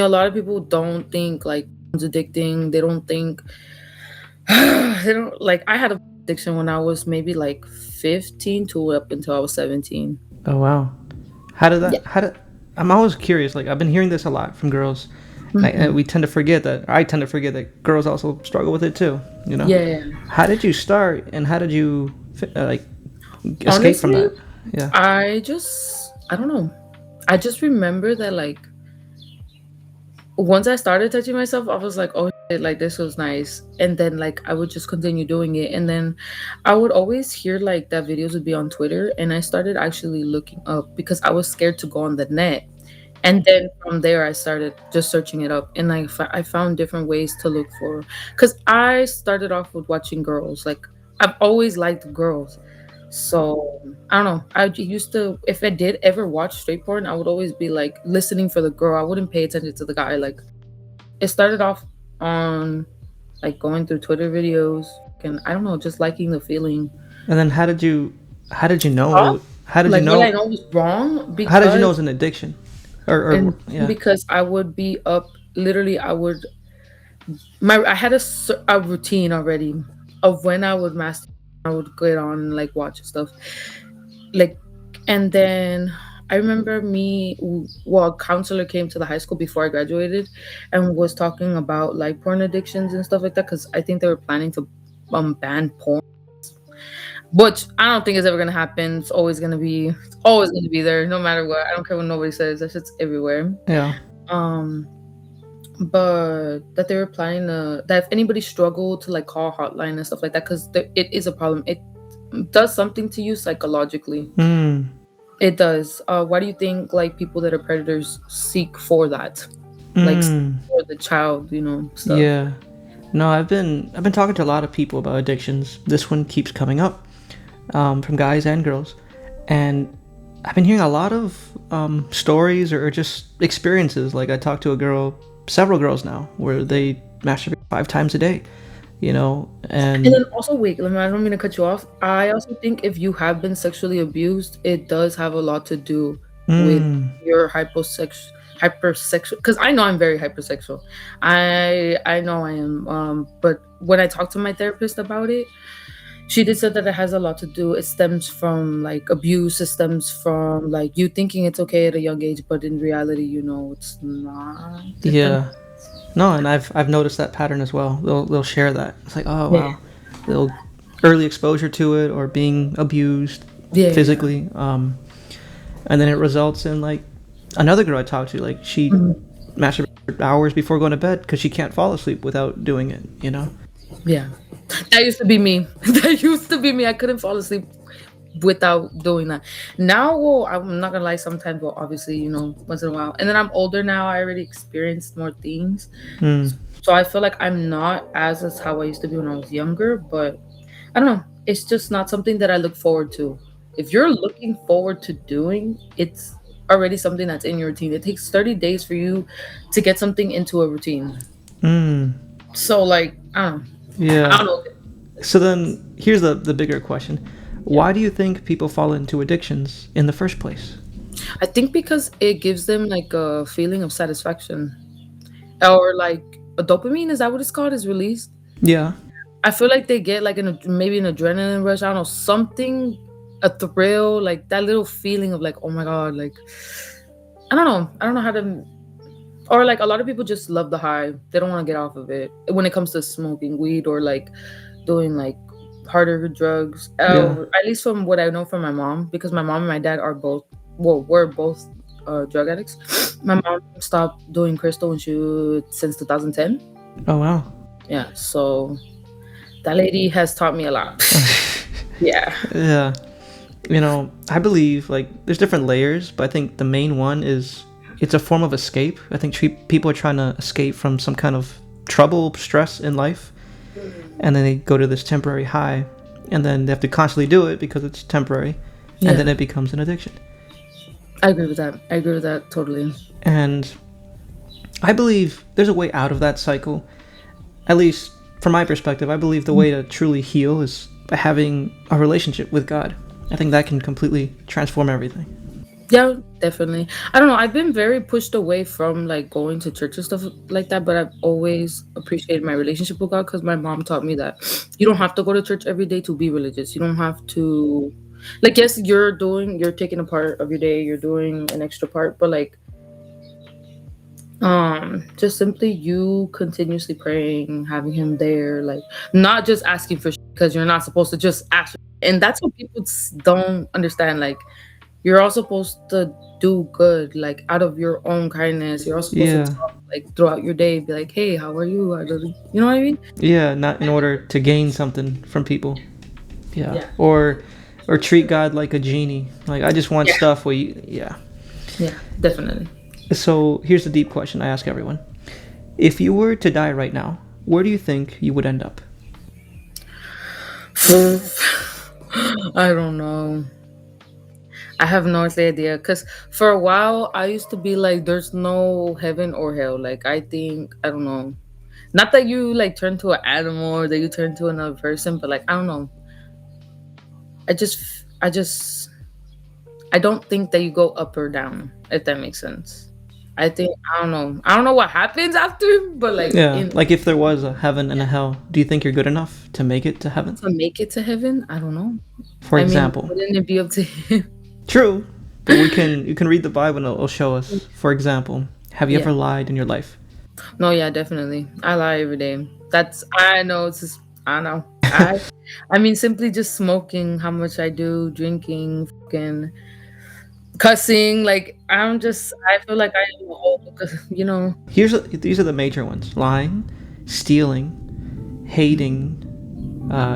A lot of people don't think like it's addicting. They don't think they don't like. I had a addiction when I was maybe like 15 to up until I was 17. Oh wow. How did Yeah. that? How did? I'm always curious. Like I've been hearing this a lot from girls. And Hmm. we tend to forget that. I tend to forget that girls also struggle with it too. You know. Yeah. How did you start, and how did you like escape from Honestly, that? Yeah. I don't know. I just remember that like once I started touching myself, I was like, oh shit, like this was nice. And then like I would just continue doing it. And then I would always hear like that videos would be on Twitter. And I started actually looking up because I was scared to go on the net. And then from there, I started just searching it up. And I found different ways to look for, because I started off with watching girls. Like I've always liked girls. So I don't know. Used to, if I did ever watch straight porn, I would always be like listening for the girl. I wouldn't pay attention to the guy. Like it started off on like going through Twitter videos and I don't know, just liking the feeling. And then how did you know Huh? how did you Like what I know know was wrong how did you know it because was an addiction? and Or yeah. because I would be up literally I would my I had a routine already of when I would master I would get on and like watch stuff. Like and then I remember well, a counselor came to the high school before I graduated and was talking about like porn addictions and stuff like that because I think they were planning to ban porn, which I don't think is ever gonna happen. It's always gonna be there, no matter what. I don't care what nobody says. That shit's everywhere. Yeah. Um, but that they were planning to that if anybody struggled to like call hotline and stuff like that, because it is a problem. It does something to you psychologically. Hmm. It does. Why do you think like people that are predators seek for that? Like Hmm. for the child, stuff. Yeah. No, I've been talking to a lot of people about addictions. This one keeps coming up, from guys and girls, and I've been hearing a lot of stories or just experiences. Like I talked to a girl, several girls now, where they masturbate 5 times a day. And And then also, wait, I don't mean to cut you off. I also think if you have been sexually abused, it does have a lot to do with mm, your hypersexual. Because I know I'm very hypersexual. I know I am. But when I talked to my therapist about it, she did say that it has a lot to do. It stems from like abuse. It stems from like you thinking it's okay at a young age, but in reality, it's not. yeah, no, and I've noticed that pattern as well. They'll share that. It's like, oh Yeah, wow, they'll early exposure to it or being abused yeah, yeah. physically, and then it results in like another girl I talked to, like she Mhm. masturbates for hours before going to bed because she can't fall asleep without doing it. Yeah. That used to be me. That used to be me. I couldn't fall asleep without doing that. Now, well, I'm not gonna lie, sometimes, well, obviously, once in a while. And then I'm older now, I already experienced more things. Hmm. So I feel like I'm not as how I used to be when I was younger, but I don't know. It's just not something that I look forward to. If you're looking forward to doing, it's already something that's in your routine. It takes 30 days for you to get something into a routine. Hmm. So like, I Yeah. don't know. So then here's the bigger question. Yeah. Why do you think people fall into addictions in the first place? I think because it gives them like a feeling of satisfaction or like a dopamine, is that what it's called, is released? Yeah. I feel like they get like maybe an adrenaline rush. I don't know, something, a thrill, like that little feeling of like, oh my God, like, I don't know. I don't know how to, or like a lot of people just love the high. They don't want to get off of it when it comes to smoking weed or like doing like harder drugs. Yeah. At least from what I know from my mom, because my mom and my dad are both, well, we're both drug addicts. My mom stopped doing crystal since 2010. Oh wow. Yeah, so that lady has taught me a lot. Yeah, Yeah. I believe like there's different layers, but I think the main one is it's a form of escape. I think people are trying to escape from some kind of trouble, stress in life, and then they go to this temporary high, and then they have to constantly do it because it's temporary, and yeah, then it becomes an addiction. I agree with that. I agree with that totally. And I believe there's a way out of that cycle. At least from my perspective, I believe the way to truly heal is by having a relationship with God. I think that can completely transform everything. Yeah, definitely. I don't know. I've been very pushed away from like going to church and stuff like that, but I've always appreciated my relationship with God because my mom taught me that you don't have to go to church every day to be religious. You don't have to, like, yes, you're taking a part of your day, you're doing an extra part, but like, just simply you continuously praying, having Him there, like, not just asking for because you're not supposed to just ask. And that's what people don't understand. Like, you're all supposed to do good, like out of your own kindness. You're all supposed to Yeah. talk like throughout your day, be like, "Hey, how are you?" You know what I mean? Yeah, not in order to gain something from people. Yeah. Yeah, Or treat God like a genie. Like I just want yeah, stuff where you yeah. yeah, definitely. So here's the deep question I ask everyone. If you were to die right now, where do you think you would end up? I don't know. I have no idea. Cause for a while I used to be like, "There's no heaven or hell." Like I think I don't know. Not that you like turn to an animal or that you turn to another person, but like I don't know. I don't think that you go up or down, if that makes sense. I think I don't know. I don't know what happens after, but like Yeah, in like if there was a heaven and a hell, do you think you're good enough to make it to heaven? to make it to heaven, I don't know. For I mean, example. wouldn't it be up to him? True, but we can you can read the Bible and it'll show us. For example, have you Yeah. ever lied in your life? No, yeah, definitely. I lie every day. That's I know it's just I know. I mean simply just smoking, how much I do, drinking, fucking cussing, like I feel like I am old because These are the major ones: lying, stealing, hating,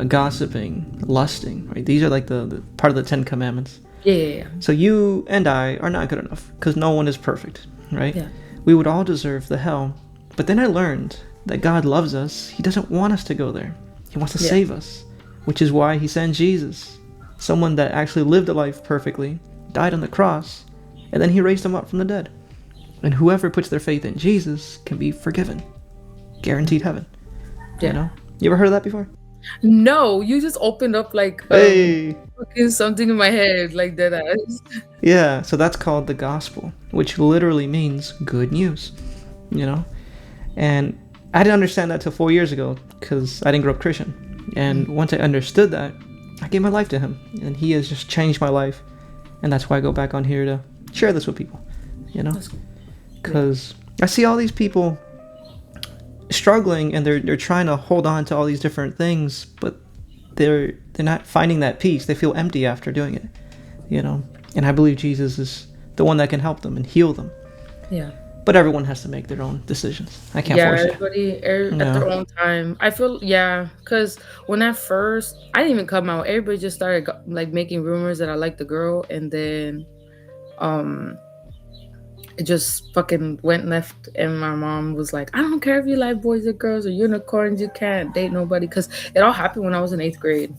gossiping, lusting. Right? These are like the part of the Ten Commandments. yeah, yeah, yeah. So you and I are not good enough because no one is perfect, right? Yeah. We would all deserve the hell. But then I learned that God loves us. He doesn't want us to go there. He wants to Yeah. save us, which is why he sent Jesus, someone that actually lived a life perfectly, died on the cross, and then he raised him up from the dead. And whoever puts their faith in Jesus can be forgiven. Guaranteed heaven. You Yeah. know? You ever heard of that before? No, you just opened up like Hey! fucking something in my head like that ass. Yeah, so that's called the gospel, which literally means good news, you know? And I didn't understand that till 4 years ago because I didn't grow up Christian. And once I understood that, I gave my life to him. And he has just changed my life. And that's why I go back on here to share this with people, you know? That's cool. Because I see all these people struggling and they're trying to hold on to all these different things, but they're not finding that peace. They feel empty after doing it, you know? And I believe Jesus is the one that can help them and heal them. Yeah. But everyone has to make their own decisions. I can't Yeah, force you. everybody at No. their own time. I feel yeah, because when at first I didn't even come out, everybody just started like making rumors that I liked the girl, and then um it just fucking went left, and my mom was like, "I don't care if you like boys or girls or unicorns, you can't date nobody," because it all happened when I was in 8th grade,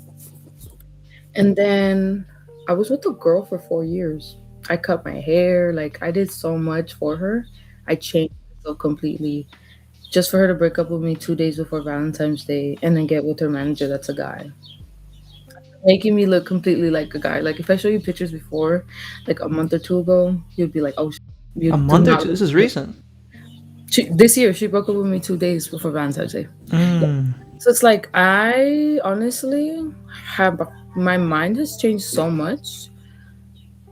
and then I was with a girl for 4 years. I cut my hair, like I did so much for her. I changed myself completely just for her to break up with me 2 days before Valentine's Day and then get with her manager that's a guy. Making me look completely like a guy. Like if I show you pictures before, like a month or two ago, you'd be like, "Oh, you A do month or not two? look." This is recent. This year, she broke up with me 2 days before Valentine's Day. Yeah. Mm. So it's like I honestly have my mind has changed so much,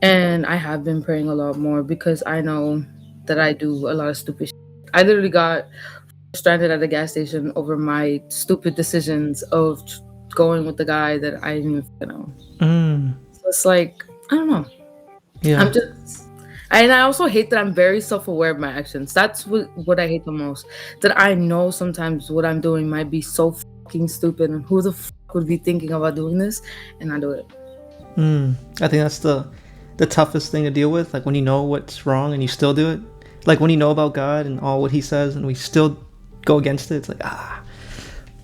and I have been praying a lot more because I know that I do a lot of stupid. I literally got stranded at a gas station over my stupid decisions of going with the guy that I didn't even know. Mm. So it's like I don't know. I'm Yeah. just, and I also hate that I'm very self-aware of my actions. That's what I hate the most. That I know sometimes what I'm doing might be so fucking stupid, and who the fuck would be thinking about doing this, and I do it. Mm. I think that's the toughest thing to deal with. Like when you know what's wrong and you still do it. Like when you know about God and all what He says and we still go against it. It's like ah.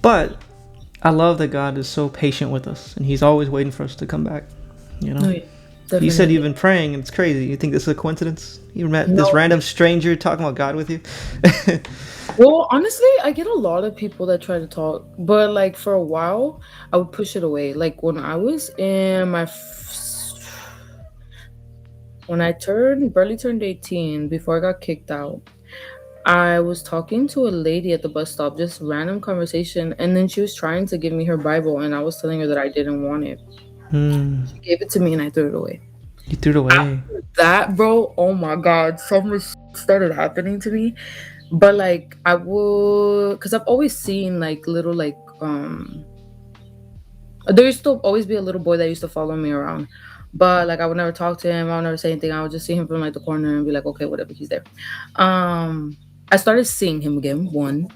But I love that God is so patient with us and He's always waiting for us to come back. You know. No, yeah, You said definitely. you've been praying and it's crazy. You think this is a coincidence? You met this No. random stranger talking about God with you? Well, honestly, I get a lot of people that try to talk, but like for a while, I would push it away. Like when I was in when I barely turned 18, before I got kicked out, I was talking to a lady at the bus stop, just random conversation, and then she was trying to give me her Bible, and I was telling her that I didn't want it. Hmm. She gave it to me, and I threw it away. You threw it away. After that, bro, oh my God, so much started happening to me. But like, I would, because I've always seen like little there used to always be a little boy that used to follow me around, but like I would never talk to him. I would never say anything. I would just see him from like the corner and be like, okay, whatever, he's there. I started seeing him again. One,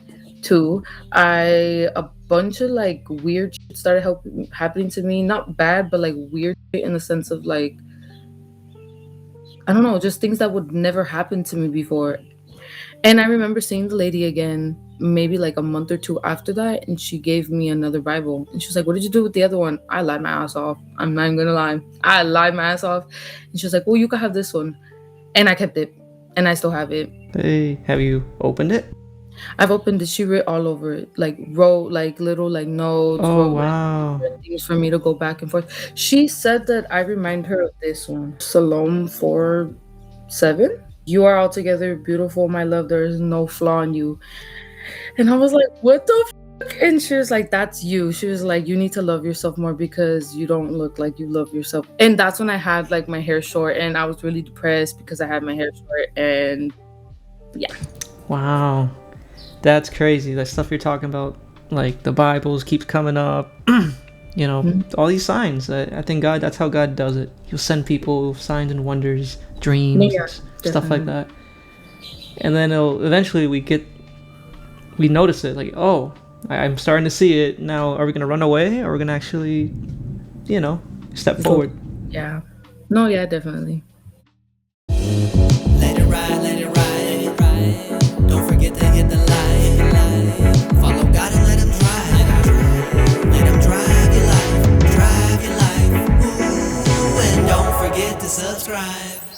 two. A bunch of like weird shit started happening to me. Not bad, but like weird shit in the sense of like, I don't know, just things that would never happen to me before. And I remember seeing the lady again, maybe like a month or two after that, and she gave me another Bible. And she was like, "What did you do with the other one?" I lied my ass off. I'm not even gonna lie. I lied my ass off. And she was like, "Well, you can have this one." And I kept it. And I still have it. Hey, have you opened it? I've opened it. She wrote all over it. Like wrote like little like notes, Oh wrote like wow. different things for me to go back and forth. She said that I remind her of this one. Salome 4:7. You are altogether beautiful, my love. There is no flaw in you. And I was like, what the fuck? And she was like, that's you. She was like, you need to love yourself more because you don't look like you love yourself. And that's when I had like my hair short and I was really depressed because I had my hair short. And yeah. Wow. That's crazy. That stuff you're talking about, like the Bibles keeps coming up. Mhm. All these signs. I think God, that's how God does it. He'll send people signs and wonders, dreams, Yeah, stuff like definitely. that. And then eventually we notice it, like, oh, I'm starting to see it. Now, are we going to run away or are we going to actually, you know, step Go. forward? Yeah. No, yeah, definitely. Let it ride, let it ride, let it ride. Don't forget to hit the light. Follow God and let him drive. Let him drive your life, drive your life. Ooh, and don't forget to subscribe.